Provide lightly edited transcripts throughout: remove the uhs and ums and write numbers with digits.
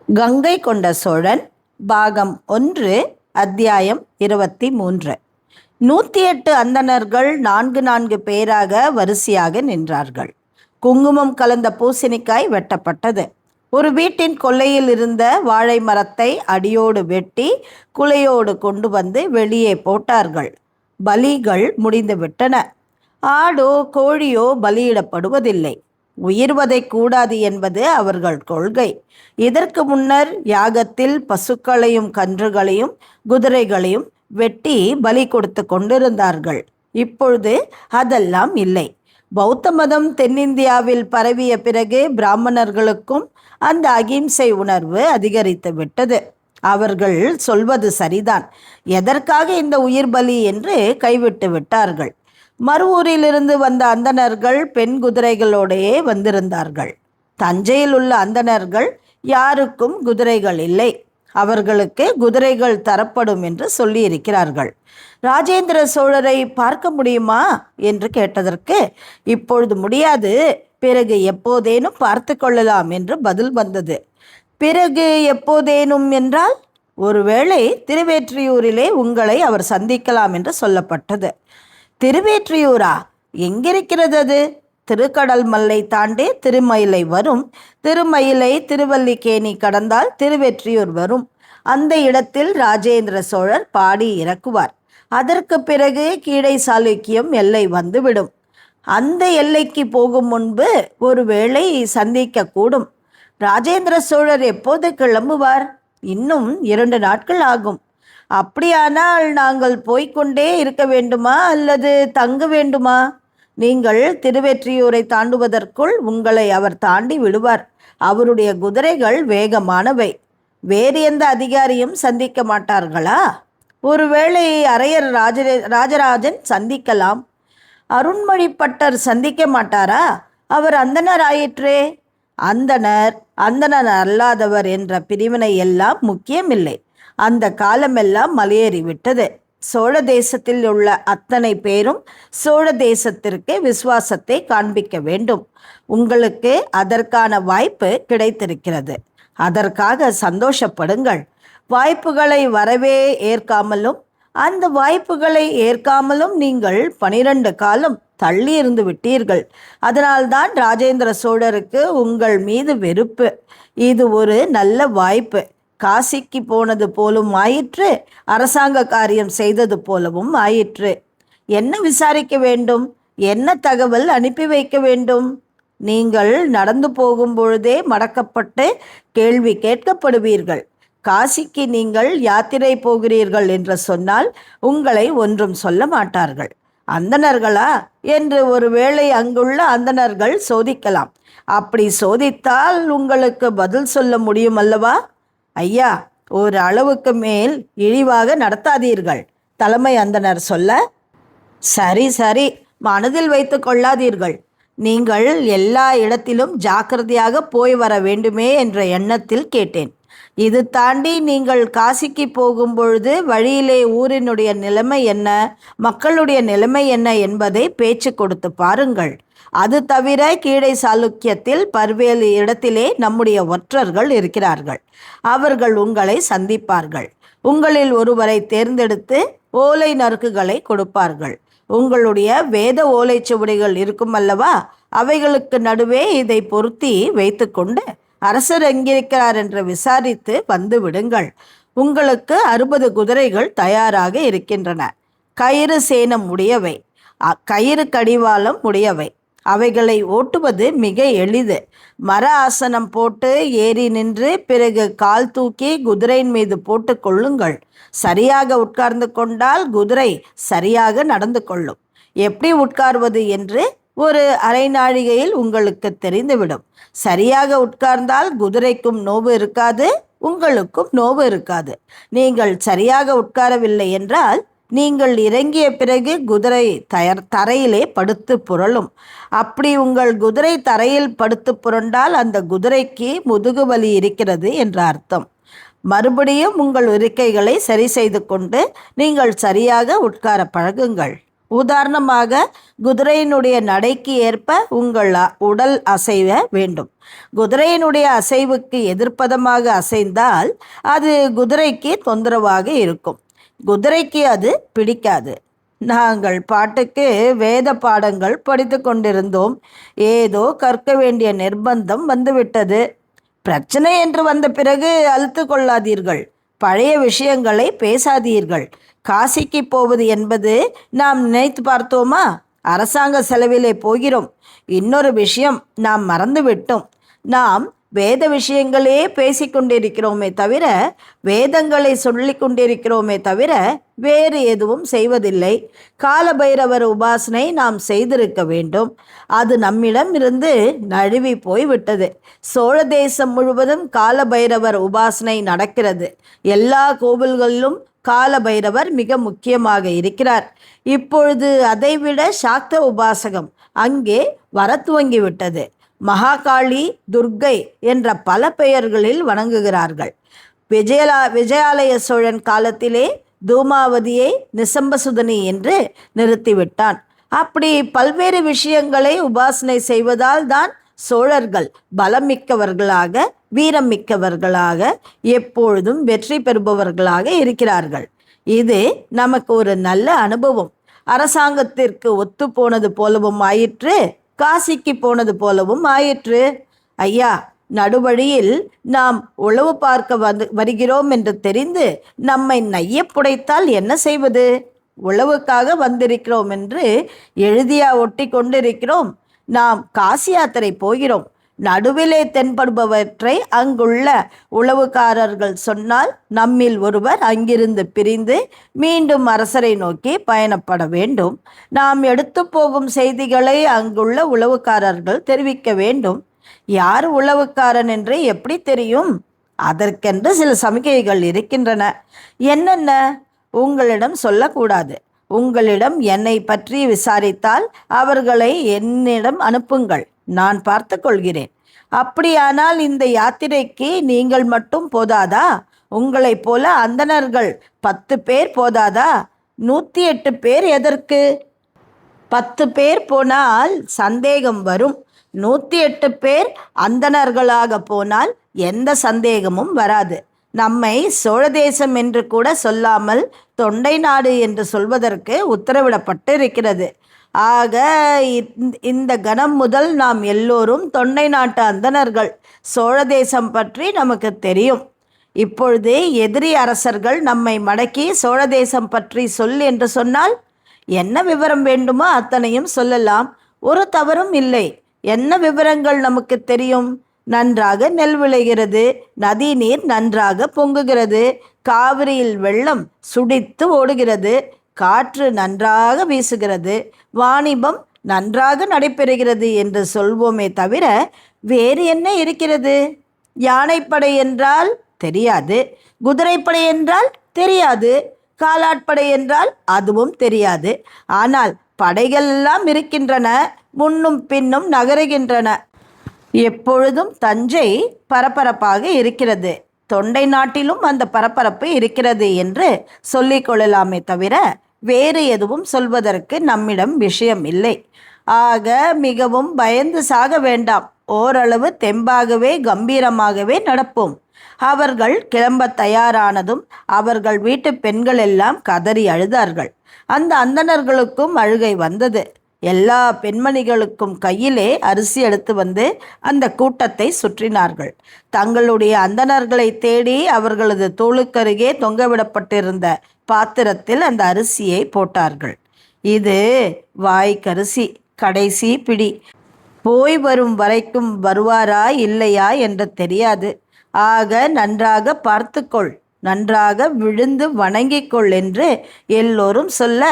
கங்கை கொண்ட சோழன் பாகம் 1 அத்தியாயம் 23. 108 அந்தணர்கள் 4 பேராக வரிசையாக நின்றார்கள். குங்குமம் கலந்த பூசணிக்காய் வெட்டப்பட்டது. ஒரு வீட்டின் கொல்லையில் இருந்த வாழை மரத்தை அடியோடு வெட்டி குலையோடு கொண்டு வந்து வெளியே போட்டார்கள். பலிகள் முடிந்துவிட்டன. ஆடோ கோழியோ பலியிடப்படுவதில்லை. உயிர்வதை கூடாது என்பது அவர்கள் கொள்கை. இதற்கு முன்னர் யாகத்தில் பசுக்களையும் கன்றுகளையும் குதிரைகளையும் வெட்டி பலி கொடுத்து கொண்டிருந்தார்கள். இப்பொழுது அதெல்லாம் இல்லை. பௌத்த மதம் தென்னிந்தியாவில் பரவிய பிறகு பிராமணர்களுக்கும் அந்த அகிம்சை உணர்வு அதிகரித்து விட்டது. அவர்கள் சொல்வது சரிதான். எதற்காக இந்த உயிர் பலி என்று கைவிட்டு விட்டார்கள். மறுவூரிலிருந்து வந்த அந்தணர்கள் பெண் குதிரைகளோடையே வந்திருந்தார்கள். தஞ்சையில் உள்ள அந்தணர்கள் யாருக்கும் குதிரைகள் இல்லை. அவர்களுக்கு குதிரைகள் தரப்படும் என்று சொல்லியிருக்கிறார்கள். ராஜேந்திர சோழரை பார்க்க முடியுமா என்று கேட்டதற்கு, இப்பொழுது முடியாது, பிறகு எப்போதேனும் பார்த்து கொள்ளலாம் என்று பதில் வந்தது. பிறகு எப்போதேனும் என்றால், ஒருவேளை திருவேற்றியூரிலே உங்களை அவர் சந்திக்கலாம் என்று சொல்லப்பட்டது. திருவேற்றியூரா? எங்கிருக்கிறது அது? திருக்கடல் மல்லை தாண்டி திருமயிலை வரும். திருமயிலை திருவல்லிக்கேணி கடந்தால் திருவெற்றியூர் வரும். அந்த இடத்தில் ராஜேந்திர சோழர் பாடி இறக்குவார். அதற்கு பிறகு கீழை சாளுக்கியம் எல்லை வந்துவிடும். அந்த எல்லைக்கு போகும் முன்பு ஒருவேளை சந்திக்க கூடும். ராஜேந்திர சோழர் எப்போது கிளம்புவார்? இன்னும் 2 நாட்கள் ஆகும். அப்படியானால் நாங்கள் போய்கொண்டே இருக்க வேண்டுமா அல்லது தங்க வேண்டுமா? நீங்கள் திருவெற்றியூரை தாண்டுவதற்குள் உங்களை அவர் தாண்டி விடுவார். அவருடைய குதிரைகள் வேகமானவை. வேறு எந்த அதிகாரியும் சந்திக்க மாட்டார்களா? ஒருவேளை அரையர் ராஜராஜன் சந்திக்கலாம். அருண்மொழிப்பட்டர் சந்திக்க மாட்டாரா? அவர் அந்தணர் ஆயிற்றே. அந்தணர் அல்லாதவர் என்ற பிரிவினை எல்லாம் முக்கியமில்லை. அந்த காலமெல்லாம் மலையேறிவிட்டது. சோழ தேசத்தில் உள்ள அத்தனை பேரும் சோழ தேசத்திற்கு விசுவாசத்தை காண்பிக்க வேண்டும். உங்களுக்கு அதற்கான வாய்ப்பு கிடைத்திருக்கிறது. அதற்காக சந்தோஷப்படுங்கள். வாய்ப்புகளை வரவே ஏற்காமலும் அந்த வாய்ப்புகளை ஏற்காமலும் நீங்கள் 12 காலம் தள்ளி இருந்து விட்டீர்கள். அதனால்தான் ராஜேந்திர சோழருக்கு உங்கள் மீது வெறுப்பு. இது ஒரு நல்ல வாய்ப்பு. காசிக்கு போனது போலும் ஆயிற்று, அரசாங்க காரியம் செய்தது போலவும் ஆயிற்று. என்ன விசாரிக்க வேண்டும்? என்ன தகவல் அனுப்பி வைக்க வேண்டும்? நீங்கள் நடந்து போகும் பொழுதே மடக்கப்பட்டு கேள்வி கேட்கப்படுவீர்கள். காசிக்கு நீங்கள் யாத்திரை போகிறீர்கள் என்று சொன்னால் உங்களை ஒன்றும் சொல்ல மாட்டார்கள். அந்தணர்களா என்று ஒருவேளை அங்குள்ள அந்தணர்கள் சோதிக்கலாம். அப்படி சோதித்தால் உங்களுக்கு பதில் சொல்ல முடியும் அல்லவா? ஐயா, ஒரு அளவுக்கு மேல் இழிவாக நடத்தாதீர்கள், தலைமை அந்தணர் சொல்ல. சரி, மனதில் வைத்து கொள்ளாதீர்கள். நீங்கள் எல்லா இடத்திலும் ஜாக்கிரதையாக போய் வர வேண்டுமே என்ற எண்ணத்தில் கேட்டேன். இது தாண்டி நீங்கள் காசிக்கு போகும் பொழுது வழியிலே ஊரினுடைய நிலைமை என்ன, மக்களுடைய நிலைமை என்ன என்பதை பேச்சு கொடுத்து பாருங்கள். அது தவிர கீழை சாளுக்கியத்தில் பல்வேறு இடத்திலே நம்முடைய ஒற்றர்கள் இருக்கிறார்கள். அவர்கள் உங்களை சந்திப்பார்கள். உங்களில் ஒருவரை தேர்ந்தெடுத்து ஓலை நறுக்குகளை கொடுப்பார்கள். உங்களுடைய வேத ஓலைச்சுவடிகள் இருக்கும் அல்லவா, அவைகளுக்கு நடுவே இதை பொருத்தி வைத்து கொண்டு அரசர் எங்கிருக்கிறார் என்று விசாரித்து வந்து விடுங்கள். உங்களுக்கு 60 குதிரைகள் தயாராக இருக்கின்றன. கயிறு சேனம் உடையவை, கயிறு கடிவாளம் உடையவை. அவைகளை ஓட்டுவது மிக எளிது. மர ஆசனம் போட்டு ஏறி நின்று பிறகு கால் தூக்கி குதிரையின் மீது போட்டு கொள்ளுங்கள். சரியாக உட்கார்ந்து கொண்டால் குதிரை சரியாக நடந்து கொள்ளும். எப்படி உட்கார்வது என்று ஒரு அரை நாழிகையில் உங்களுக்கு தெரிந்துவிடும். சரியாக உட்கார்ந்தால் குதிரைக்கும் நோவு இருக்காது, உங்களுக்கும் நோவு இருக்காது. நீங்கள் சரியாக உட்காரவில்லை என்றால் நீங்கள் இறங்கிய பிறகு குதிரை தரையிலே படுத்து புரளும். அப்படி உங்கள் குதிரை தரையில் படுத்து புரண்டால் அந்த குதிரைக்கு முதுகு வலி இருக்கிறது என்ற அர்த்தம். மறுபடியும் உங்கள் இருக்கைகளை சரி செய்து கொண்டு நீங்கள் சரியாக உட்கார பழகுங்கள். உதாரணமாக, குதிரையினுடைய நடைக்கு ஏற்ப உங்கள் உடல் அசைவ வேண்டும். குதிரையினுடைய அசைவுக்கு எதிர்ப்பதமாக அசைந்தால் அது குதிரைக்கு தொந்தரவாக இருக்கும். குதிரைக்கு அது பிடிக்காது. நாங்கள் பாட்டுக்கு வேத பாடங்கள் படித்து கொண்டிருந்தோம். ஏதோ கற்க வேண்டிய நிர்பந்தம் வந்துவிட்டது. பிரச்சனை என்று வந்த பிறகு அழுத்து கொள்ளாதீர்கள். பழைய விஷயங்களை பேசாதீர்கள். காசிக்கு போவது என்பது நாம் நினைத்து பார்த்தோமா? அரசாங்க செலவிலே போகிறோம். இன்னொரு விஷயம் நாம் மறந்துவிட்டோம். நாம் வேத விஷயங்களே பேசிக்கொண்டிருக்கிறோமே தவிர, வேதங்களை சொல்லி கொண்டிருக்கிறோமே தவிர வேறு எதுவும் செய்வதில்லை. காலபைரவர் உபாசனை நாம் செய்திருக்க வேண்டும். அது நம்மிடம் இருந்து நழுவி போய்விட்டது. சோழ தேசம் முழுவதும் காலபைரவர் உபாசனை நடக்கிறது. எல்லா கோவில்களிலும் காலபைரவர் மிக முக்கியமாக இருக்கிறார். இப்பொழுது அதைவிட சாக்த உபாசகம் அங்கே வர துவங்கிவிட்டது. மகாகாளி, துர்க்கை என்ற பல பெயர்களில் வணங்குகிறார்கள். விஜயாலய சோழன் காலத்திலே தூமாவதியை நிசம்பசுதனி என்று நிறுத்திவிட்டான். அப்படி பல்வேறு விஷயங்களை உபாசனை செய்வதால் தான் சோழர்கள் பலம் மிக்கவர்களாக, வீரம் மிக்கவர்களாக, எப்பொழுதும் வெற்றி பெறுபவர்களாக இருக்கிறார்கள். இது நமக்கு ஒரு நல்ல அனுபவம். அரசாங்கத்திற்கு ஒத்து போனது போலவும் ஆயிற்று, காசிக்கு போனது போலவும் ஆயிற்று. ஐயா, நடுவழியில் நாம் உளவு பார்க்க வருகிறோம் என்று தெரிந்து நம்மை நையப்புடைத்தால் என்ன செய்வது? உளவுக்காக வந்திருக்கிறோம் என்று எழுதியா ஒட்டி கொண்டிருக்கிறோம். நாம் காசி யாத்திரை போகிறோம். நடுவிலே தென்படுபவற்றை அங்குள்ள உளவுக்காரர்கள் சொன்னால் நம்மில் ஒருவர் அங்கிருந்து பிரிந்து மீண்டும் அரசரை நோக்கி பயணப்பட வேண்டும். நாம் எடுத்து போகும் செய்திகளை அங்குள்ள உளவுக்காரர்கள் தெரிவிக்க வேண்டும். யார் உளவுக்காரன் என்று எப்படி தெரியும்? அதற்கென்று சில சமிகைகள் இருக்கின்றன. என்னென்ன? உங்களிடம் சொல்லக்கூடாது. உங்களிடம் என்னை பற்றி விசாரித்தால் அவர்களை என்னிடம் அனுப்புங்கள். நான் பார்த்து கொள்கிறேன். அப்படியானால் இந்த யாத்திரைக்கு நீங்கள் மட்டும் போதாதா? உங்களைப் போல அந்தணர்கள் 10 பேர் போதாதா? 108 பேர் எதற்கு? 10 பேர் போனால் சந்தேகம் வரும். 108 பேர் அந்தணர்களாக போனால் எந்த சந்தேகமும் வராது. நம்மை சோழ தேசம் என்று கூட சொல்லாமல் தொண்டை நாடு என்று சொல்வதற்கு உத்தரவிடப்பட்டு இருக்கிறது. ஆக இந்த கணம் முதல் நாம் எல்லோரும் தொண்டை நாட்டு அந்தணர்கள். சோழ தேசம் பற்றி நமக்கு தெரியும். இப்பொழுது எதிரி அரசர்கள் நம்மை மடக்கி சோழ தேசம் பற்றி சொல் என்று சொன்னால் என்ன விவரம் வேண்டுமோ அத்தனையும் சொல்லலாம். ஒரு தவறும் இல்லை. என்ன விவரங்கள் நமக்கு தெரியும்? நன்றாக நெல் விளைகிறது, நதி நீர் நன்றாக பொங்குகிறது, காவிரியில் வெள்ளம் சுடித்து ஓடுகிறது, காற்று நன்றாக வீசுகிறது, வாணிபம் நன்றாக நடைபெறுகிறது என்று சொல்வோமே தவிர வேறு என்ன இருக்கிறது? யானைப்படை என்றால் தெரியாது, குதிரைப்படை என்றால் தெரியாது, காலாட்படை என்றால் அதுவும் தெரியாது. ஆனால் படைகள் எல்லாம் இருக்கின்றன, முன்னும் பின்னும் நகருகின்றன. எப்பொழுதும் தஞ்சை பரபரப்பாக இருக்கிறது. தொண்டை நாட்டிலும் அந்த பரபரப்பு இருக்கிறது என்று சொல்லிக் கொள்ளலாமே தவிர வேறு எதுவும் சொல்வதற்கு நம்மிடம் விஷயம் இல்லை. ஆக மிகவும் பயந்து சாக வேண்டாம். ஓரளவு தெம்பாகவே கம்பீரமாகவே நடப்போம். அவர்கள் கிளம்ப தயாரானதும் அவர்கள் வீட்டு பெண்கள் எல்லாம் கதறி அழுதார்கள். அந்த அந்தணர்களுக்கும் அழுகை வந்தது. எல்லா பெண்மணிகளுக்கும் கையிலே அரிசி எடுத்து வந்து அந்த கூட்டத்தை சுற்றினார்கள். தங்களுடைய அந்தணர்களை தேடி அவர்களது தோளுக்கருகே தொங்கவிடப்பட்டிருந்த பாத்திரத்தில் அந்த அரிசியை போட்டார்கள். இது வாய்க்கரிசி, கடைசி பிடி. போய் வரும் வரைக்கும் வருவாரா இல்லையா என்று தெரியாது. ஆக நன்றாக பார்த்துக்கொள், நன்றாக விழுந்து வணங்கிக்கொள் என்று எல்லோரும் சொல்ல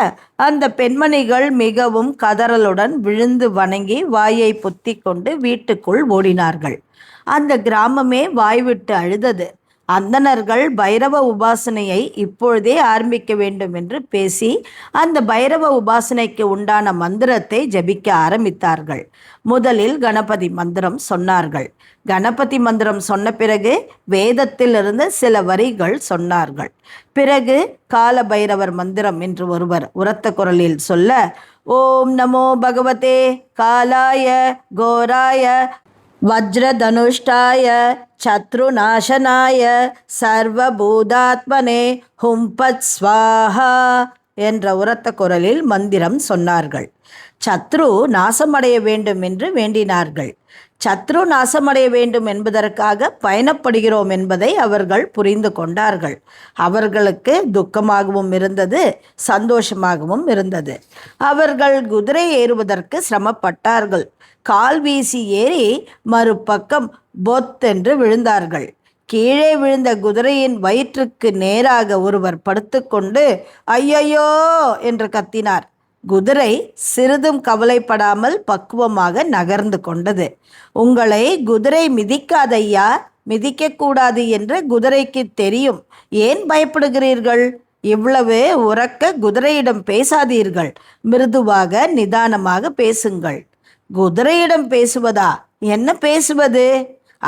அந்த பெண்மணிகள் மிகவும் கதறலுடன் விழுந்து வணங்கி வாயை பொத்தி கொண்டு வீட்டுக்குள் ஓடினார்கள். அந்த கிராமமே வாய்விட்டு அழுதது. அந்தணர்கள் பைரவ உபாசனையை இப்பொழுதே ஆரம்பிக்க வேண்டும் என்று பேசி அந்த பைரவ உபாசனைக்கு உண்டான மந்திரத்தை ஜபிக்க ஆரம்பித்தார்கள். முதலில் கணபதி மந்திரம் சொன்னார்கள். கணபதி மந்திரம் சொன்ன பிறகு வேதத்திலிருந்து சில வரிகள் சொன்னார்கள். பிறகு கால பைரவர் மந்திரம் என்று ஒருவர் உரத்த குரலில் சொல்ல, ஓம் நமோ பகவதே காலாய கோராய வஜ்ரதனுஷ்டாய சத்ருநாசனாய சர்வபூதாத்மனே ஹும்பத் ஸ்வாஹா என்ற உரத்த குரலில் மந்திரம் சொன்னார்கள். சத்ரு நாசமடைய வேண்டும் என்று வேண்டினார்கள். சத்ரு நாசமடைய வேண்டும் என்பதற்காக பயணப்படுகிறோம் என்பதை அவர்கள் புரிந்து கொண்டார்கள். அவர்களுக்கு துக்கமாகவும் இருந்தது, சந்தோஷமாகவும் இருந்தது. அவர்கள் குதிரை ஏறுவதற்கு சிரமப்பட்டார்கள். கால் வீசி ஏறி மறுபக்கம் பொத்தென்று விழுந்தார்கள். கீழே விழுந்த குதிரையின் வயிற்றுக்கு நேராக ஒருவர் படுத்துக்கொண்டு ஐயையோ என்று கத்தினார். குதிரை சிறிதும் கவலைப்படாமல் பக்குவமாக நகர்ந்து கொண்டது. உங்களை குதிரை மிதிக்காதையா, மிதிக்கக்கூடாது என்று குதிரைக்கு தெரியும். ஏன் பயப்படுகிறீர்கள்? இவ்வளவு உரக்க குதிரையிடம் பேசாதீர்கள். மிருதுவாக நிதானமாக பேசுங்கள். குதிரையிடம் பேசுவதா? என்ன பேசுவது?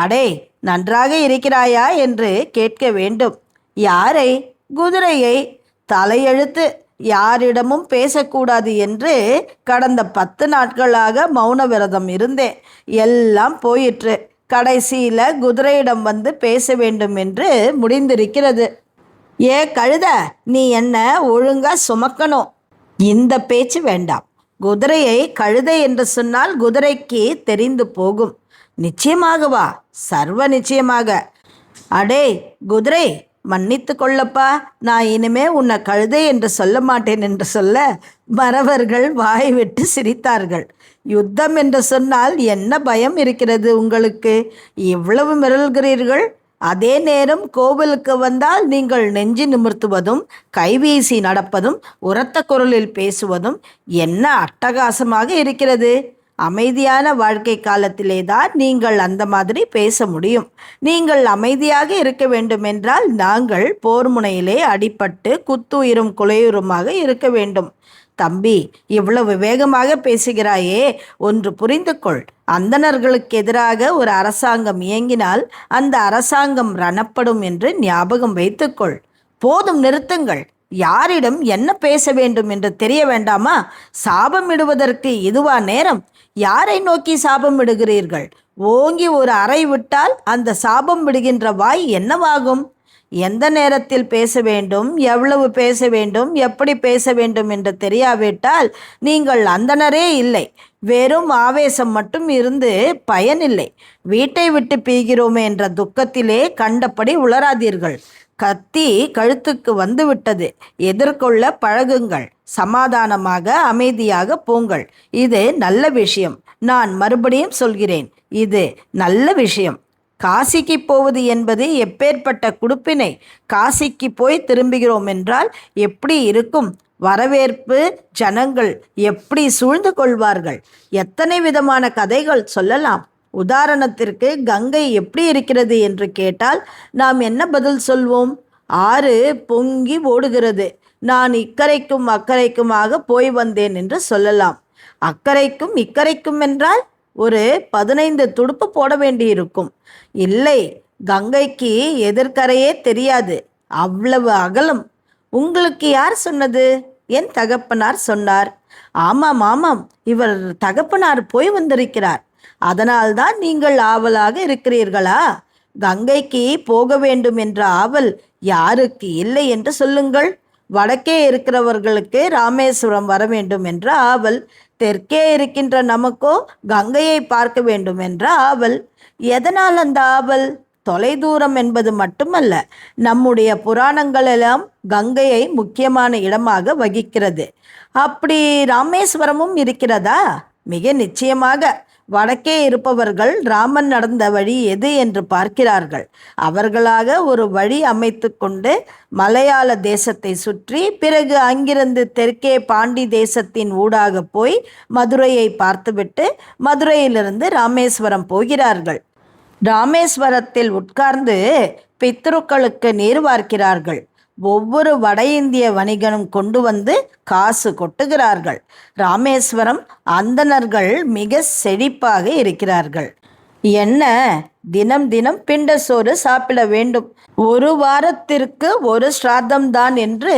அடே, நன்றாக இருக்கிறாயா என்று கேட்க வேண்டும். யாரை? குதிரையை. தலையெழுத்து. யாரிடமும் பேசக்கூடாது என்று கடந்த 10 நாட்களாக மௌன விரதம் இருந்தேன். எல்லாம் போயிற்று. கடைசியில் குதிரையிடம் வந்து பேச வேண்டும் என்று முடிந்திருக்கிறது. ஏ கழுத, நீ என்ன ஒழுங்கா சுமக்கணும். இந்த பேச்சு வேண்டாம். குதிரையை கழுதை என்று சொன்னால் குதிரைக்கு தெரிந்து போகும். நிச்சயமாகவா? சர்வ நிச்சயமாக. அடே குதிரை, மன்னித்து கொள்ளப்பா, நான் இனிமே உன்னை கழுதை என்று சொல்ல மாட்டேன் என்று சொல்ல மறவர்கள் வாய் விட்டு சிரித்தார்கள். யுத்தம் என்று சொன்னால் என்ன பயம் இருக்கிறது உங்களுக்கு? இவ்வளவு மிரள்கிறீர்கள். அதே நேரம் கோவிலுக்கு வந்தால் நீங்கள் நெஞ்சு நிமிர்த்துவதும் கைவீசி நடப்பதும் உரத்த குரலில் பேசுவதும் என்ன அட்டகாசமாக இருக்கிறது. அமைதியான வாழ்க்கை காலத்திலே தான் நீங்கள் அந்த மாதிரி பேச முடியும். நீங்கள் அமைதியாக இருக்க வேண்டுமென்றால் நாங்கள் போர் முனையிலே அடிபட்டு குத்துயிரும் குலையுருமாக இருக்க வேண்டும். தம்பி, இவ்வளவு வேகமாக பேசுகிறாயே, ஒன்று புரிந்து கொள். அந்தணர்களுக்கு எதிராக ஒரு அரசாங்கம் இயங்கினால் அந்த அரசாங்கம் ரணப்படும் என்று ஞாபகம் வைத்துக்கொள். போதும், நிறுத்துங்கள். யாரிடம் என்ன பேச வேண்டும் என்று தெரிய வேண்டாமா? சாபம் இடுவதற்கு இதுவா நேரம்? யாரை நோக்கி சாபம் இடுகிறீர்கள்? ஓங்கி ஒரு அறை விட்டால் அந்த சாபம் விடுகின்ற வாய் என்னவாகும்? எந்த நேரத்தில் பேச வேண்டும், எவ்வளவு பேச வேண்டும், எப்படி பேச வேண்டும் என்று தெரியாவிட்டால் நீங்கள் அந்தணரே இல்லை. வெறும் ஆவேசம் மட்டும் இருந்து பயனில்லை. வீட்டை விட்டு பீகிறோமே என்ற துக்கத்திலே கண்டபடி உளராதீர்கள். கத்தி கழுத்துக்கு வந்துவிட்டது. எதிர்கொள்ள பழகுங்கள். சமாதானமாக அமைதியாக போங்கள். இது நல்ல விஷயம். நான் மறுபடியும் சொல்கிறேன், இது நல்ல விஷயம். காசிக்கு போவது என்பது எப்பேற்பட்ட குடுப்பினை. காசிக்கு போய் திரும்புகிறோம் என்றால் எப்படி இருக்கும்? வரவேற்பு, ஜனங்கள் எப்படி சூழ்ந்து கொள்வார்கள்? எத்தனை விதமான கதைகள் சொல்லலாம். உதாரணத்திற்கு கங்கை எப்படி இருக்கிறது என்று கேட்டால் நாம் என்ன பதில் சொல்வோம்? ஆறு பொங்கி ஓடுகிறது. நான் இக்கரைக்கும் அக்கறைக்குமாக போய் வந்தேன் என்று சொல்லலாம். அக்கறைக்கும் இக்கரைக்கும் என்றால் ஒரு 15 துடுப்பு போட வேண்டியிருக்கும். இல்லை, கங்கைக்கு எதிர்கரையே தெரியாது, அவ்வளவு அகலம். உங்களுக்கு யார் சொன்னது? என் தகப்பனார் சொன்னார். ஆமாம் ஆமாம், இவர் தகப்பனார் போய் வந்திருக்கிறார். அதனால்தான் நீங்கள் ஆவலாக இருக்கிறீர்களா? கங்கைக்கு போக வேண்டும் என்ற ஆவல் யாருக்கு இல்லை என்று சொல்லுங்கள். வடக்கே இருக்கிறவர்களுக்கு ராமேஸ்வரம் வர வேண்டும் என்ற ஆவல். தெற்கே இருக்கின்ற நமக்கோ கங்கையை பார்க்க வேண்டும் என்ற ஆவல். எதனால் அந்த ஆவல்? தொலைதூரம் என்பது மட்டுமல்ல, நம்முடைய புராணங்களெல்லாம் கங்கையை முக்கியமான இடமாக வகிக்கிறது. அப்படி ராமேஸ்வரமும் இருக்கிறதா? மிக நிச்சயமாக. வடக்கே இருப்பவர்கள் ராமன் நடந்த வழி எது என்று பார்க்கிறார்கள். அவர்களாக ஒரு வழி அமைத்து கொண்டு மலையாள தேசத்தை சுற்றி பிறகு அங்கிருந்து தெற்கே பாண்டி தேசத்தின் ஊடாக போய் மதுரையை பார்த்துவிட்டு மதுரையிலிருந்து ராமேஸ்வரம் போகிறார்கள். ராமேஸ்வரத்தில் உட்கார்ந்து பித்ருக்களுக்கு நீர் வார்க்கிறார்கள். ஒவ்வொரு வட இந்திய வணிகனும் கொண்டு வந்து காசு கொட்டுகிறார்கள். ராமேஸ்வரம் அந்தணர்கள் மிக செழிப்பாக இருக்கிறார்கள். என்ன, தினம் தினம் பிண்ட சோறு சாப்பிட வேண்டும். ஒரு வாரத்திற்கு ஒரு ஸ்ராத்தம்தான் என்று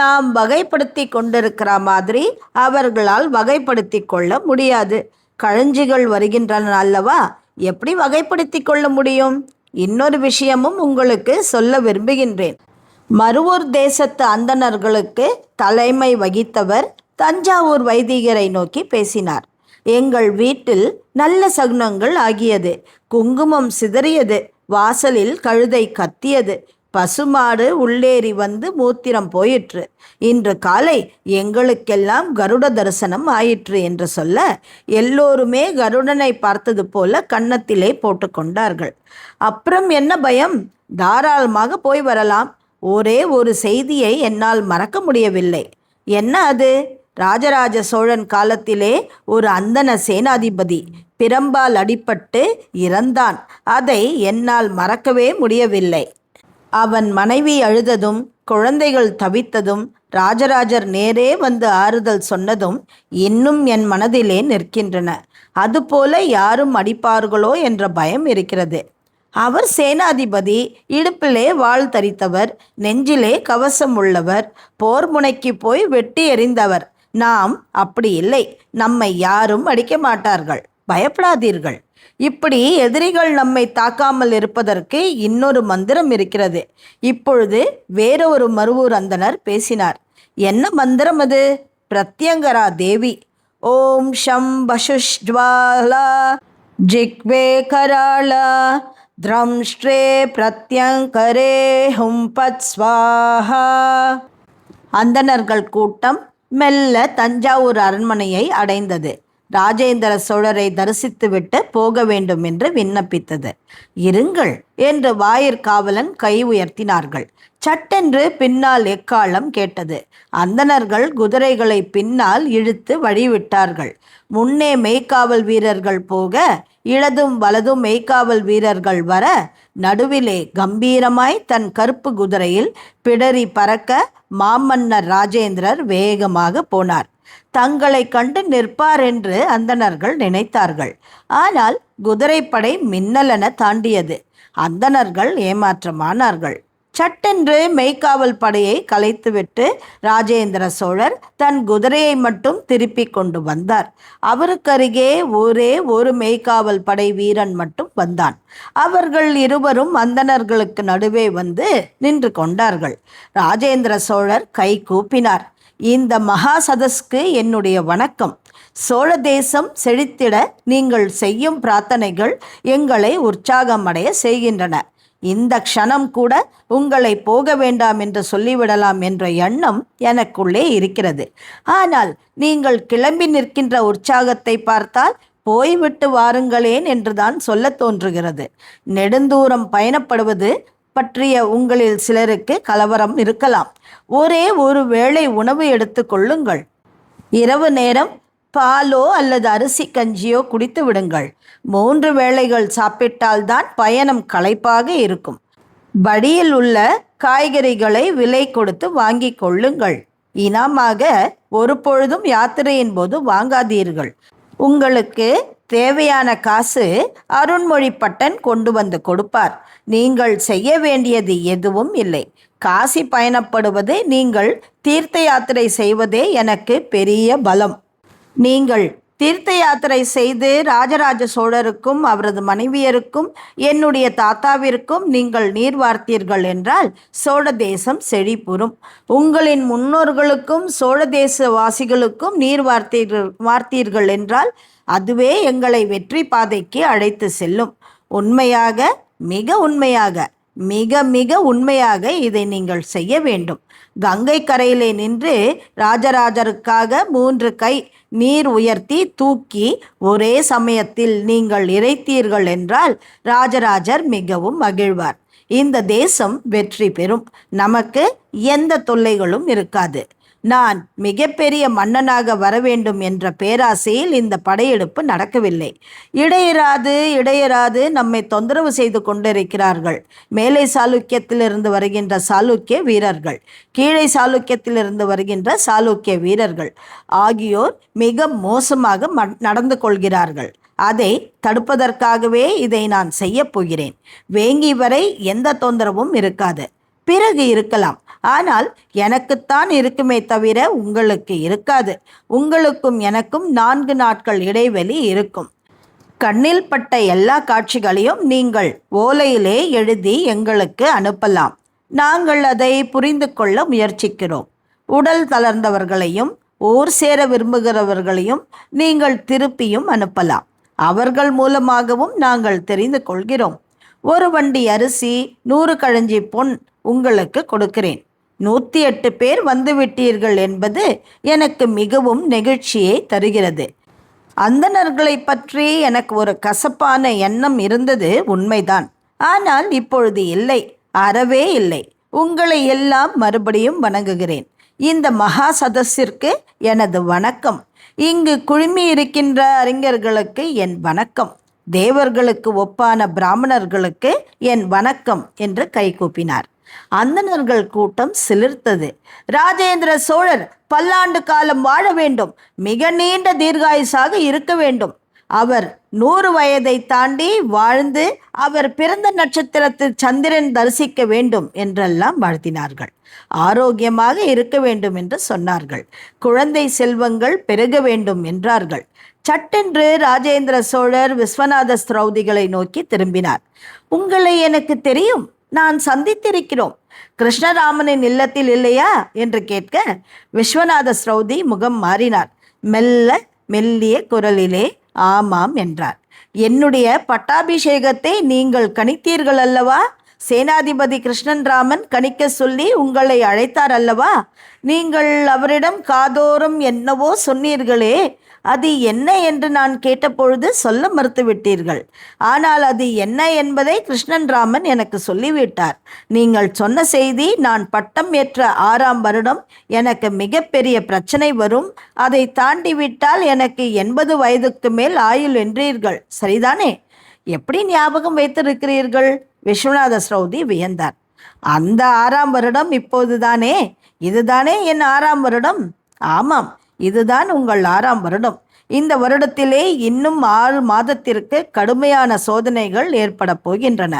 நாம் வகைப்படுத்தி கொண்டிருக்கிற மாதிரி அவர்களால் வகைப்படுத்தி கொள்ள முடியாது. கழஞ்சிகள் வருகின்றன அல்லவா, எப்படி வகைப்படுத்தி கொள்ள முடியும்? இன்னொரு விஷயமும் உங்களுக்கு சொல்ல விரும்புகின்றேன். மருவூர் தேசத்து அந்தணர்களுக்கு தலைமை வகித்தவர் தஞ்சாவூர் வைதிகரை நோக்கி பேசினார். எங்கள் வீட்டில் நல்ல சகுனங்கள் ஆகியது. குங்குமம் சிதறியது. வாசலில் கழுதை கத்தியது. பசுமாடு உள்ளேறி வந்து மூத்திரம் போயிற்று. இன்று காலை எங்களுக்கெல்லாம் கருட தரிசனம் ஆயிற்று என்று சொல்ல எல்லோருமே கருடனை பார்த்தது போல கன்னத்திலே போட்டுக்கொண்டார்கள். அப்புறம் என்ன பயம்? தாராளமாக போய் வரலாம். ஒரே ஒரு செய்தியை என்னால் மறக்க முடியவில்லை. என்ன அது? ராஜராஜ சோழன் காலத்திலே ஒரு அந்தண சேனாதிபதி பிரம்பால் அடிபட்டு இறந்தான். அதை என்னால் மறக்கவே முடியவில்லை. அவன் மனைவி அழுததும் குழந்தைகள் தவித்ததும் ராஜராஜர் நேரே வந்து ஆறுதல் சொன்னதும் இன்னும் என் மனதிலே நிற்கின்றன. அதுபோல யாரும் அடிப்பார்களோ என்ற பயம் இருக்கிறது. அவர் சேனாதிபதி, இடுப்பிலே வாள் தரித்தவர், நெஞ்சிலே கவசம் உள்ளவர், போர் முனைக்கு போய் வெட்டி எறிந்தவர். நாம் அப்படி இல்லை. நம்மை யாரும் அடிக்க மாட்டார்கள். பயப்படாதீர்கள். இப்படி எதிரிகள் நம்மை தாக்காமல் இருப்பதற்கு இன்னொரு மந்திரம் இருக்கிறது. இப்பொழுது வேறொரு மருவூர் அந்தனர் பேசினார். என்ன மந்திரம் அது? பிரத்யங்கரா தேவி. ஓம் ஷம் பசுஷ்வாலா ஜிக்வே கராளா திரம்ஷ்ட்ரே பிரத்யங்கரே ஹும் பத் ஸ்வாஹா. அந்தணர்கள் கூட்டம் மெல்ல தஞ்சாவூர் அரண்மனையை அடைந்தது. ராஜேந்திர சோழரை தரிசித்துவிட்டு போக வேண்டும் என்று விண்ணப்பித்தது. இருங்கள் என்று வாயிற்காவலன் கை உயர்த்தினார்கள். சட்டென்று பின்னால் எக்காலம் கேட்டது. அந்தணர்கள் குதிரைகளை பின்னால் இழுத்து வழிவிட்டார்கள். முன்னே மெய்க்காவல் வீரர்கள் போக, இடதும் வலதும் மெய்க்காவல் வீரர்கள் வர, நடுவிலே கம்பீரமாய் தன் கருப்பு குதிரையில் பிடரி பறக்க மாமன்னர் ராஜேந்திரர் வேகமாக போனார். தங்களை கண்டு நிற்பார் என்று அந்தணர்கள் நினைத்தார்கள். ஆனால் குதிரைப்படை மின்னலென தாண்டியது. அந்தணர்கள் ஏமாற்றமானார்கள். சட்டென்று மெய்க்காவல் படையை கலைத்துவிட்டு ராஜேந்திர சோழர் தன் குதிரையை மட்டும் திருப்பி கொண்டு வந்தார். அவருக்கருகே ஒரே ஒரு மெய்க்காவல் படை வீரன் மட்டும் வந்தான். அவர்கள் இருவரும் அந்தணர்களுக்கு நடுவே வந்து நின்று கொண்டார்கள். ராஜேந்திர சோழர் கை கூப்பினார். இந்த மகா சதஸ்க்கு என்னுடைய வணக்கம். சோழ தேசம் செழித்திட நீங்கள் செய்யும் பிரார்த்தனைகள் எங்களை உற்சாகமடைய செய்கின்றன. இந்த க்ஷணம் கூட உங்களை போக வேண்டாம் என்று சொல்லிவிடலாம் என்ற எண்ணம் எனக்குள்ளே இருக்கிறது. ஆனால் நீங்கள் கிளம்பி நிற்கின்ற உற்சாகத்தை பார்த்தால் போய்விட்டு வாருங்களேன் என்றுதான் சொல்ல தோன்றுகிறது. நெடுந்தூரம் பயணப்படுவது பற்றிய உங்களில் சிலருக்கு கலவரம் இருக்கலாம். ஒரே ஒரு வேளை உணவு எடுத்து கொள்ளுங்கள். இரவு நேரம் பாலோ அல்லது அரிசி கஞ்சியோ குடித்து விடுங்கள். 3 வேளைகள் சாப்பிட்டால்தான் பயணம் களைப்பாக இருக்கும். வழியில் உள்ள காய்கறிகளை விலை கொடுத்து வாங்கி கொள்ளுங்கள். இனாமாக ஒரு பொழுதும் யாத்திரையின் போது வாங்காதீர்கள். உங்களுக்கு தேவையான காசு அருண்மொழிப்பட்டன் கொண்டு வந்து கொடுப்பார். நீங்கள் செய்ய வேண்டியது எதுவும் இல்லை. காசி பயணப்படுவது, நீங்கள் தீர்த்த யாத்திரை செய்வதே எனக்கு பெரிய பலம். நீங்கள் தீர்த்த யாத்திரை செய்து ராஜராஜ சோழருக்கும் அவரது மனைவியருக்கும் என்னுடைய தாத்தாவிற்கும் நீங்கள் நீர் வார்த்தீர்கள் என்றால் சோழ தேசம் செழிப்புறும். உங்களின் முன்னோர்களுக்கும் சோழ தேச வாசிகளுக்கும் நீர் வார்த்தீர்கள் என்றால் அதுவே எங்களை வெற்றி பாதைக்கு அழைத்து செல்லும். உண்மையாக, மிக உண்மையாக, மிக மிக உண்மையாக இதை நீங்கள் செய்ய வேண்டும். கங்கை கரையிலே நின்று ராஜராஜருக்காக 3 கை நீர் உயர்த்தி தூக்கி ஒரே சமயத்தில் நீங்கள் இறைத்தீர்கள் என்றால் ராஜராஜர் மிகவும் மகிழ்வார். இந்த தேசம் வெற்றி பெறும். நமக்கு எந்த தொல்லைகளும் இருக்காது. நான் மிகப்பெரிய மன்னனாக வர வேண்டும் என்ற பேராசையில் இந்த படையெடுப்பு நடக்கவில்லை. இடையராது நம்மை தொந்தரவு செய்து கொண்டிருக்கிறார்கள். மேலை சாளுக்கியத்திலிருந்து வருகின்ற சாளுக்கிய வீரர்கள், கீழே சாளுக்கியத்திலிருந்து வருகின்ற சாளுக்கிய வீரர்கள் ஆகியோர் மிக மோசமாக நடந்து கொள்கிறார்கள். அதை தடுப்பதற்காகவே இதை நான் செய்ய போகிறேன். வேங்கி வரை எந்த தொந்தரவும் இருக்காது. பிறகு இருக்கலாம், ஆனால் எனக்குத்தான் இருக்குமே தவிர உங்களுக்கு இருக்காது. உங்களுக்கும் எனக்கும் 4 நாட்கள் இடைவெளி இருக்கும். கண்ணில் பட்ட எல்லா காட்சிகளையும் நீங்கள் ஓலையிலே எழுதி எங்களுக்கு அனுப்பலாம். நாங்கள் அதை புரிந்து கொள்ள முயற்சிக்கிறோம். உடல் தளர்ந்தவர்களையும் ஊர் சேர விரும்புகிறவர்களையும் நீங்கள் திருப்பியும் அனுப்பலாம். அவர்கள் மூலமாகவும் நாங்கள் தெரிந்து கொள்கிறோம். 1 வண்டி அரிசி, 100 கழஞ்சி பொன் உங்களுக்கு கொடுக்கிறேன். 108 பேர் வந்துவிட்டீர்கள் என்பது எனக்கு மிகவும் நெகிழ்ச்சியை தருகிறது. அந்தணர்களை பற்றி எனக்கு ஒரு கசப்பான எண்ணம் இருந்தது உண்மைதான். ஆனால் இப்பொழுது இல்லை, அறவே இல்லை. உங்களை எல்லாம் மறுபடியும் வணங்குகிறேன். இந்த மகா சதஸிற்கு எனது வணக்கம். இங்கு குழுமி இருக்கின்ற அறிஞர்களுக்கு என் வணக்கம். தேவர்களுக்கு ஒப்பான பிராமணர்களுக்கு என் வணக்கம் என்று கைகூப்பினார். அந்தணர்கள் கூட்டம் சிலிர்த்தது. ராஜேந்திர சோழர் பல்லாண்டு காலம் வாழ வேண்டும், மிக நீண்ட தீர்காயுசாக இருக்க வேண்டும். அவர் 100 வயதை தாண்டி வாழ்ந்து அவர் பிறந்த நட்சத்திரத்தில் சந்திரன் தரிசிக்க வேண்டும் என்றெல்லாம் வாழ்த்தினார்கள். ஆரோக்கியமாக இருக்க வேண்டும் என்று சொன்னார்கள். குழந்தை செல்வங்கள் பெருக வேண்டும் என்றார்கள். சட்டென்று ராஜேந்திர சோழர் விஸ்வநாத ஸ்திரௌதிகளை நோக்கி திரும்பினார். உங்களை எனக்கு தெரியும், நான் சந்தித்திருக்கிறோம். கிருஷ்ணராமனின் இல்லத்தில் இல்லையா என்று கேட்க விஸ்வநாத ஸ்திரௌதி முகம் மாறினார். மெல்லிய குரலிலே ஆமாம் என்றார். என்னுடைய பட்டாபிஷேகத்தை நீங்கள் கணித்தீர்கள் அல்லவா? சேனாதிபதி கிருஷ்ணன்ராமன் கணிக்க சொல்லி உங்களை அழைத்தார் அல்லவா? நீங்கள் அவரிடம் காதோறும் என்னவோ சொன்னீர்களே, அது என்ன என்று நான் கேட்டபொழுது சொல்ல மறுத்துவிட்டீர்கள். ஆனால் அது என்ன என்பதை கிருஷ்ணன்ராமன் எனக்கு சொல்லிவிட்டார். நீங்கள் சொன்ன செய்தி, நான் பட்டம் ஏற்ற 6ஆம் வருடம் எனக்கு மிகப்பெரிய பிரச்சனை வரும், அதை தாண்டிவிட்டால் எனக்கு 80 வயதுக்கு மேல் ஆயுள் என்றீர்கள். சரிதானே? எப்படி ஞாபகம் வைத்திருக்கிறீர்கள்? விஸ்வநாத ஸ்ரௌதி வியந்தார். அந்த 6ஆம் வருடம் இப்போதுதானே? இதுதானே என் 6ஆம் வருடம்? ஆமாம், இதுதான் உங்கள் 6ஆம் வருடம். இந்த வருடத்திலே இன்னும் 6 மாதத்திற்கு கடுமையான சோதனைகள் ஏற்பட போகின்றன.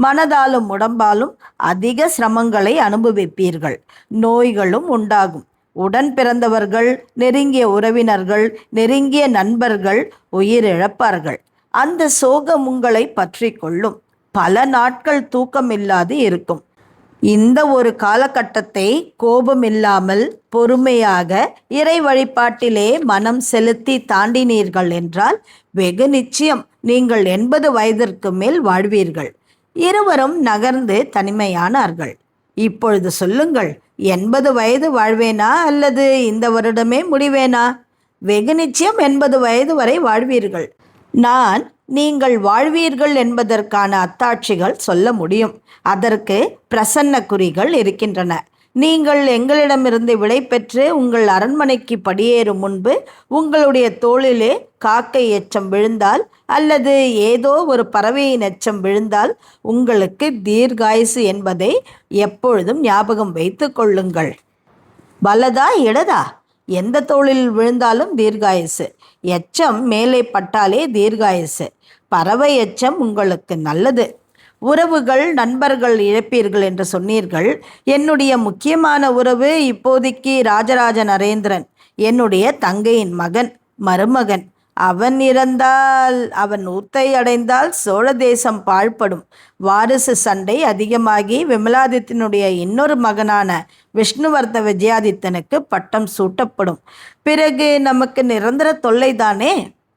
மனதாலும் உடம்பாலும் அதிக சிரமங்களை அனுபவிப்பீர்கள். நோய்களும் உண்டாகும். உடன் பிறந்தவர்கள், நெருங்கிய உறவினர்கள், நெருங்கிய நண்பர்கள் உயிரிழப்பார்கள். அந்த சோகம் உங்களை பற்றி கொள்ளும். பல நாட்கள் தூக்கமில்லாது இருக்கும். இந்த ஒரு காலகட்டத்தை கோபமில்லாமல் பொறுமையாக இறை வழிபாட்டிலே மனம் செலுத்தி தாண்டினீர்கள் என்றால் வெகு நிச்சயம் நீங்கள் 80 வயதிற்கு மேல் வாழ்வீர்கள். இருவரும் நகர்ந்து தனிமையானார்கள். இப்பொழுது சொல்லுங்கள், 80 வயது வாழ்வேனா அல்லது இந்த வருடமே முடிவேனா? வெகு நிச்சயம் 80 வயது வரை வாழ்வீர்கள். நான் நீங்கள் வாழ்வீர்கள் என்பதற்கான அத்தாட்சிகள் சொல்ல முடியும். அதற்கு பிரசன்ன குறிகள் இருக்கின்றன. நீங்கள் எங்களிடமிருந்து விடை பெற்று உங்கள் அரண்மனைக்கு படியேறும் முன்பு உங்களுடைய தோளிலே காக்கை எச்சம் விழுந்தால் அல்லது ஏதோ ஒரு பறவையின் எச்சம் விழுந்தால் உங்களுக்கு தீர்காயுசு என்பதை எப்பொழுதும் ஞாபகம் வைத்து கொள்ளுங்கள். வலதா இடதா? எந்த தோளில் விழுந்தாலும் தீர்காயுசு. எச்சம் மேலே பட்டாலே தீர்காயுசு. பறவை எச்சம் உங்களுக்கு நல்லது. உறவுகள், நண்பர்கள் இழப்பீர்கள் என்று சொன்னீர்கள். என்னுடைய முக்கியமான உறவு இப்போதைக்கு ராஜராஜ நரேந்திரன், என்னுடைய தங்கையின் மகன், மருமகன். அவன் இறந்தால், அவன் ஊத்தை அடைந்தால் சோழ தேசம் பாழ்படும். வாரிசு சண்டை அதிகமாகி விமலாதித்தனுடைய இன்னொரு மகனான விஷ்ணுவர்த விஜயாதித்தனுக்கு பட்டம் சூட்டப்படும். பிறகு நமக்கு நிரந்தர தொல்லைதானே.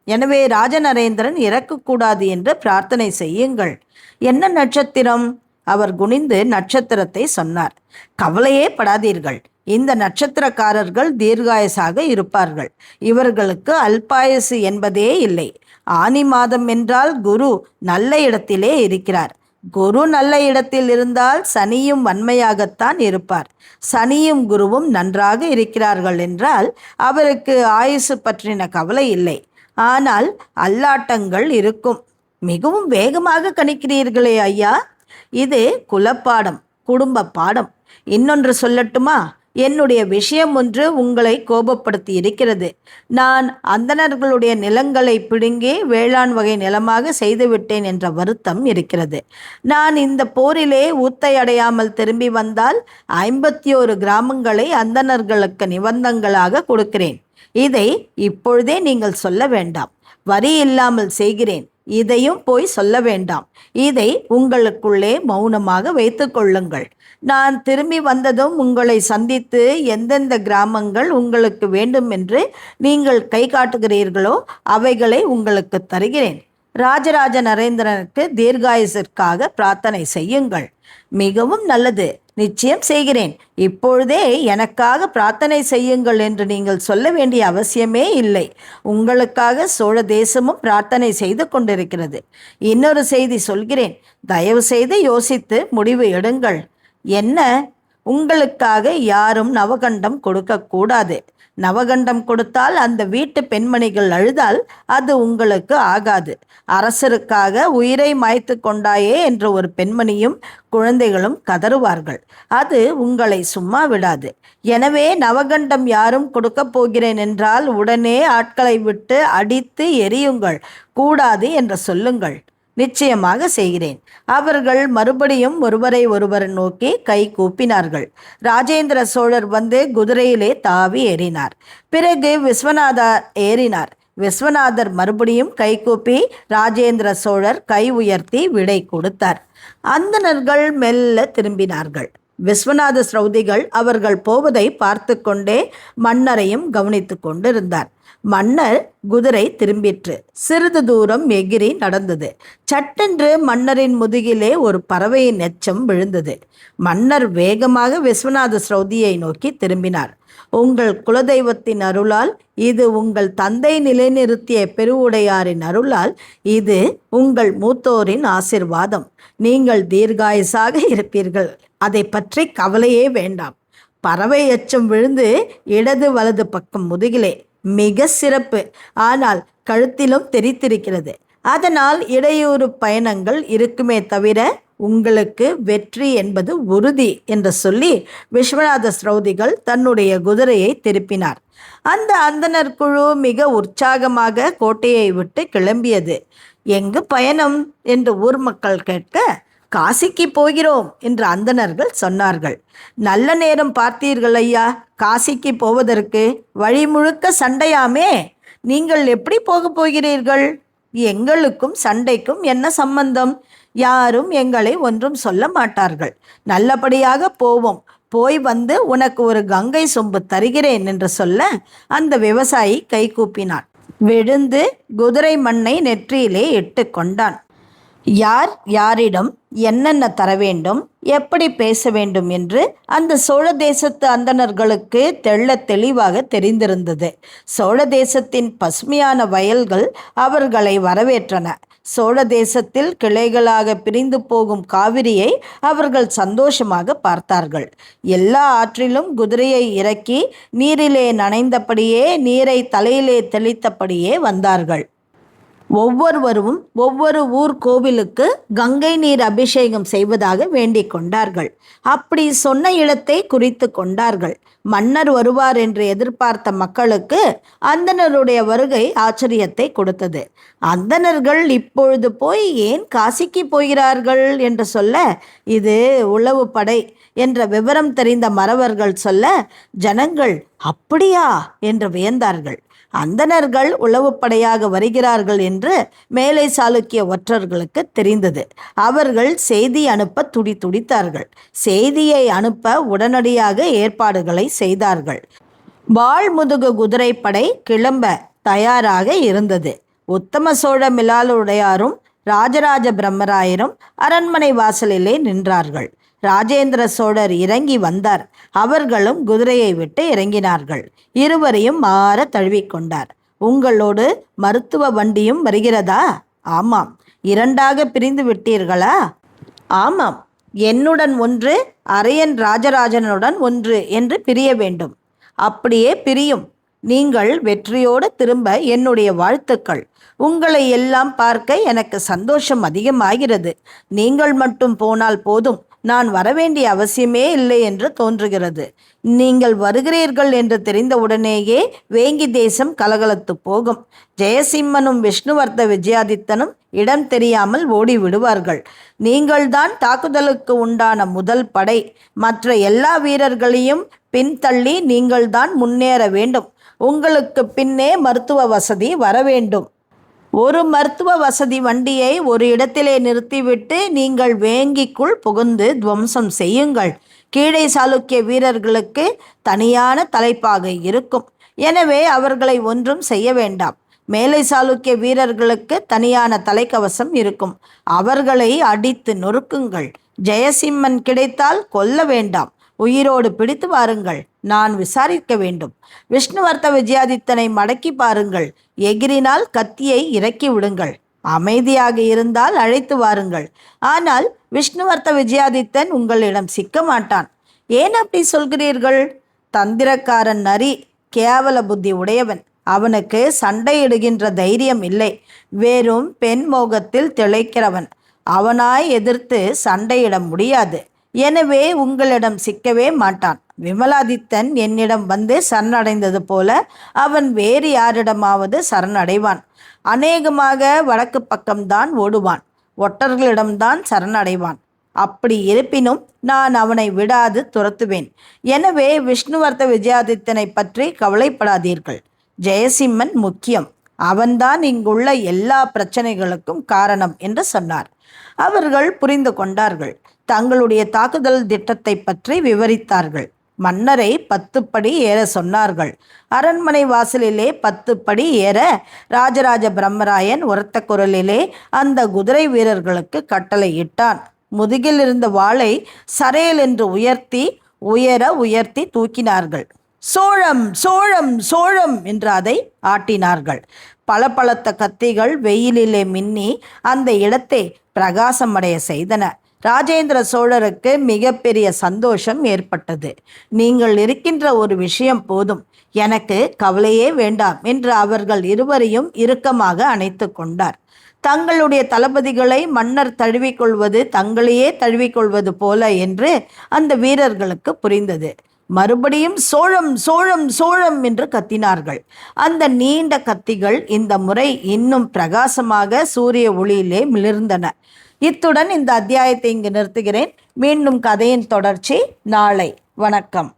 எனவே ராஜநரேந்திரன் இறக்கக்கூடாது என்று பிரார்த்தனை செய்யுங்கள். என்ன நட்சத்திரம்? அவர் குனிந்து நட்சத்திரத்தை சொன்னார். கவலையே படாதீர்கள். இந்த நட்சத்திரக்காரர்கள் தீர்காயசாக இருப்பார்கள். இவர்களுக்கு அல்பாயசு என்பதே இல்லை. ஆனி மாதம் என்றால் குரு நல்ல இடத்திலே இருக்கிறார். குரு நல்ல இடத்தில் இருந்தால் சனியும் வன்மையாகத்தான் இருப்பார். சனியும் குருவும் நன்றாக இருக்கிறார்கள் என்றால் அவருக்கு ஆயுசு பற்றின கவலை இல்லை. ஆனால் அல்லாட்டங்கள் இருக்கும். மிகவும் வேகமாக கணிக்கிறீர்களே ஐயா. இது குலப்பாடம், குடும்ப பாடம். இன்னொன்று சொல்லட்டுமா? என்னுடைய விஷயம் ஒன்று உங்களை கோபப்படுத்தி இருக்கிறது. நான் அந்தணர்களுடைய நிலங்களை பிடுங்கி வேளாண் வகை நிலமாக செய்துவிட்டேன் என்ற வருத்தம் இருக்கிறது. நான் இந்த போரிலே ஊத்தை அடையாமல் திரும்பி வந்தால் 51 கிராமங்களை அந்தணர்களுக்கு நிபந்தங்களாக கொடுக்கிறேன். இதை இப்பொழுதே நீங்கள் சொல்ல வேண்டாம். வரி இல்லாமல் செய்கிறேன், இதையும் போய் சொல்ல வேண்டாம். இதை உங்களுக்குள்ளே மௌனமாக வைத்து கொள்ளுங்கள். நான் திரும்பி வந்ததும் உங்களை சந்தித்து எந்தெந்த கிராமங்கள் உங்களுக்கு வேண்டும் என்று நீங்கள் கை காட்டுகிறீர்களோ அவைகளை உங்களுக்கு தருகிறேன். ராஜராஜ நரேந்திரனுக்கு தீர்காயுசிற்காக பிரார்த்தனை செய்யுங்கள். மிகவும் நல்லது, நிச்சயம் செய்கிறேன். இப்பொழுதே எனக்காக பிரார்த்தனை செய்யுங்கள் என்று நீங்கள் சொல்ல வேண்டிய அவசியமே இல்லை. உங்களுக்காக சோழ தேசமும் பிரார்த்தனை செய்து கொண்டிருக்கிறது. இன்னொரு செய்தி சொல்கிறேன், தயவு செய்து யோசித்து முடிவு எடுங்கள். என்ன? உங்களுக்காக யாரும் நவகண்டம் கொடுக்கக்கூடாது. நவகண்டம் கொடுத்தால் அந்த வீட்டு பெண்மணிகள் அழுதால் அது உங்களுக்கு ஆகாது. அரசருக்காக உயிரை மாய்த்து கொண்டாயே என்று ஒரு பெண்மணியும் குழந்தைகளும் கதறுவார்கள். அது உங்களை சும்மா விடாது. எனவே நவகண்டம் யாரும் கொடுக்கப் போகிறேன் என்றால் உடனே ஆட்களை விட்டு அடித்து எரியுங்கள். கூடாது என்று சொல்லுங்கள். நிச்சயமாக செய்கிறேன். அவர்கள் மறுபடியும் ஒருவரை ஒருவர் நோக்கி கை கூப்பினார்கள். ராஜேந்திர சோழர் வந்து குதிரையிலே தாவி ஏறினார். பிறகு விஸ்வநாதர் ஏறினார். விஸ்வநாதர் மறுபடியும் கைகூப்பி ராஜேந்திர சோழர் கை உயர்த்தி விடை கொடுத்தார். அந்தணர்கள் மெல்ல திரும்பினார்கள். விஸ்வநாத ஸ்ரௌதிகள் அவர்கள் போவதை பார்த்து கொண்டே மன்னரையும் கவனித்து கொண்டிருந்தார். மன்னர் குதிரை திரும்பிற்று. சிறிது தூரம் எகிரி நடந்தது. சட்டென்று மன்னரின் முதுகிலே ஒரு பறவையின் எச்சம் விழுந்தது. மன்னர் வேகமாக விஸ்வநாத ஸ்ரௌதியை நோக்கி திரும்பினார். உங்கள் குலதெய்வத்தின் அருளால், இது உங்கள் தந்தை நிலைநிறுத்திய பெருவுடையாரின் அருளால், இது உங்கள் மூத்தோரின் ஆசிர்வாதம். நீங்கள் தீர்காயுசாக இருப்பீர்கள். அதை பற்றி கவலையே வேண்டாம். பறவை எச்சம் விழுந்து இடது வலது பக்கம் முதுகிலே. மிக சிறப்பு. ஆனால் கழுத்திலும் தெரித்திருக்கிறது. அதனால் இடையூறு பயணங்கள் இருக்குமே தவிர உங்களுக்கு வெற்றி என்பது உறுதி என்று சொல்லி விஸ்வநாத ஸ்ரௌதிகள் தன்னுடைய குதிரையை திருப்பினார். அந்த அந்தணர் குழு மிக உற்சாகமாக கோட்டையை விட்டு கிளம்பியது. எங்கு பயணம் என்று ஊர் மக்கள் கேட்க, காசிக்கு போகிறோம் என்று அந்தணர்கள் சொன்னார்கள். நல்ல நேரம் பார்த்தீர்கள் ஐயா. காசிக்கு போவதற்கு வழி முழுக்க சண்டையாமே. நீங்கள் எப்படி போக போகிறீர்கள்? எங்களுக்கும் சண்டைக்கும் என்ன சம்பந்தம்? யாரும் எங்களை ஒன்றும் சொல்ல மாட்டார்கள். நல்லபடியாக போவோம். போய் வந்து உனக்கு ஒரு கங்கை சொம்பு தருகிறேன் என்று சொல்ல அந்த விவசாயி கை கூப்பினான். விழுந்து குதிரை மண்ணை நெற்றியிலே இட்டு கொண்டான். யார் யாரிடம் என்னென்ன தர வேண்டும், எப்படி பேச வேண்டும் என்று அந்த சோழ தேசத்து அந்தணர்களுக்கு தெள்ள தெளிவாக தெரிந்திருந்தது. சோழ தேசத்தின் பசுமையான வயல்கள் அவர்களை வரவேற்றன. சோழ தேசத்தில் கிளைகளாக பிரிந்து போகும் காவிரியை அவர்கள் சந்தோஷமாக பார்த்தார்கள். எல்லா ஆற்றிலும் குதிரையை இறக்கி நீரிலே நனைந்தபடியே, நீரை தலையிலே தெளித்தபடியே வந்தார்கள். ஒவ்வொருவரும் ஒவ்வொரு ஊர் கோவிலுக்கு கங்கை நீர் அபிஷேகம் செய்வதாக வேண்டிக் கொண்டார்கள். அப்படி சொன்ன இடத்தை குறித்து கொண்டார்கள். மன்னர் வருவார் என்று எதிர்பார்த்த மக்களுக்கு அந்தணருடைய வருகை ஆச்சரியத்தை கொடுத்தது. அந்தணர்கள் இப்பொழுது போய் ஏன் காசிக்கு போகிறார்கள் என்று சொல்ல, இது உளவு படை என்ற விவரம் தெரிந்த மறவர்கள் சொல்ல, ஜனங்கள் அப்படியா என்று வியந்தார்கள். அந்தணர்கள் உளவுப்படையாக வருகிறார்கள் என்று மேலை சாளுக்கிய ஒற்றர்களுக்கு தெரிந்தது. அவர்கள் செய்தி அனுப்ப துடித்தார்கள். செய்தியை அனுப்ப உடனடியாக ஏற்பாடுகளை செய்தார்கள். வாள்முதுகு குதிரைப்படை கிளம்ப தயாராக இருந்தது. உத்தம சோழ மிலாலுடையாரும் ராஜராஜ பிரம்மராயரும் அரண்மனை வாசலிலே நின்றார்கள். ராஜேந்திர சோழர் இறங்கி வந்தார். அவர்களும் குதிரையை விட்டு இறங்கினார்கள். இருவரையும் மாற தழுவிக்கொண்டார். உங்களோடு மருத்துவ வண்டியும் வருகிறதா? ஆமாம். இரண்டாக பிரிந்து விட்டீர்களா? ஆமாம், என்னுடன் ஒன்று, அரையன் ராஜராஜனுடன் ஒன்று என்று பிரிய வேண்டும். அப்படியே பிரியும். நீங்கள் வெற்றியோடு திரும்ப என்னுடைய வாழ்த்துக்கள். உங்களை எல்லாம் பார்க்க எனக்கு சந்தோஷம் அதிகமாகிறது. நீங்கள் மட்டும் போனால் போதும், நான் வரவேண்டிய அவசியமே இல்லை என்று தோன்றுகிறது. நீங்கள் வருகிறீர்கள் என்று தெரிந்தவுடனேயே வேங்கி தேசம் கலகலத்து போகும். ஜெயசிம்மனும் விஷ்ணுவர்த்த விஜயாதித்தனும் இடம் தெரியாமல் ஓடி விடுவார்கள். நீங்கள்தான் தாக்குதலுக்கு உண்டான முதல் படை. மற்ற எல்லா வீரர்களையும் பின்தள்ளி நீங்கள்தான் முன்னேற வேண்டும். உங்களுக்கு பின்னே மருத்துவ வசதி வர வேண்டும். ஒரு மருத்துவ வசதி வண்டியை ஒரு இடத்திலே நிறுத்திவிட்டு நீங்கள் வேங்கிக்குள் புகுந்து துவம்சம் செய்யுங்கள். கீழே சாளுக்கிய வீரர்களுக்கு தனியான தலைப்பாக இருக்கும். எனவே அவர்களை ஒன்றும் செய்ய வேண்டாம். மேலை சாளுக்கிய வீரர்களுக்கு தனியான தலைக்கவசம் இருக்கும். அவர்களை அடித்து நொறுக்குங்கள். ஜெயசிம்மன் கிடைத்தால் கொல்ல வேண்டாம், உயிரோடு பிடித்து வாருங்கள். நான் விசாரிக்க வேண்டும். விஷ்ணுவர்த்த விஜயாதித்தனை மடக்கி பாருங்கள். எகிரினால் கத்தியை இறக்கி விடுங்கள். அமைதியாக இருந்தால் அழைத்து வாருங்கள். ஆனால் விஷ்ணுவர்த்த விஜயாதித்தன் உங்களிடம் சிக்க மாட்டான். ஏன் அப்படி சொல்கிறீர்கள்? தந்திரக்காரன் நரி, கேவல புத்தி உடையவன். அவனுக்கு சண்டையிடுகின்ற தைரியம் இல்லை. வெறும் பெண் மோகத்தில் திளைக்கிறவன். அவனாய் எதிர்த்து சண்டையிட முடியாது. எனவே உங்களிடம் சிக்கவே மாட்டான். விமலாதித்தன் என்னிடம் வந்து சரணடைந்தது போல அவன் வேறு யாரிடமாவது சரணடைவான். அநேகமாக வடக்கு பக்கம்தான் ஓடுவான். ஒட்டர்களிடம்தான் சரணடைவான். அப்படி இருப்பினும் நான் அவனை விடாது துரத்துவேன். எனவே விஷ்ணுவர்த்த விஜயாதித்தனை பற்றி கவலைப்படாதீர்கள். ஜெயசிம்மன் முக்கியம். அவன்தான் இங்குள்ள எல்லா பிரச்சனைகளுக்கும் காரணம் என்று சொன்னார். அவர்கள் புரிந்து கொண்டார்கள். தங்களுடைய தாக்குதல் திட்டத்தை பற்றி விவரித்தார்கள். மன்னரை 10 படி ஏற சொன்னார்கள். அரண்மனை வாசலிலே 10 படி ஏற ராஜராஜ பிரம்மராயன் உரத்த குரலிலே அந்த குதிரை வீரர்களுக்கு கட்டளை இட்டான். முதுகில் இருந்த வாளை சரையல் என்று உயர்த்தி தூக்கினார்கள். சோழம் சோழம் சோழம் என்று அதை ஆட்டினார்கள். பளபளத்த கத்திகள் வெயிலிலே மின்னி அந்த இடத்தை பிரகாசமடைய செய்தன. ராஜேந்திர சோழருக்கு மிகப்பெரிய சந்தோஷம் ஏற்பட்டது. நீங்கள் இருக்கின்ற ஒரு விஷயம் போதும், எனக்கு கவலையே வேண்டாம் என்று அவர்கள் இருவரையும் இறுக்கமாக அணைத்து கொண்டார். தங்களுடைய தளபதிகளை மன்னர் தழுவிக்கொள்வது தங்களையே தழுவிக்கொள்வது போல என்று அந்த வீரர்களுக்கு புரிந்தது. மறுபடியும் சோழம் சோழம் சோழம் என்று கத்தினார்கள். அந்த நீண்ட கத்திகள் இந்த முறை இன்னும் பிரகாசமாக சூரிய ஒளியிலே மிளிர்ந்தன. இத்துடன் இந்த அத்தியாயத்தை இங்கு நிறுத்துகிறேன். மீண்டும் கதையின் தொடர்ச்சி நாளை. வணக்கம்.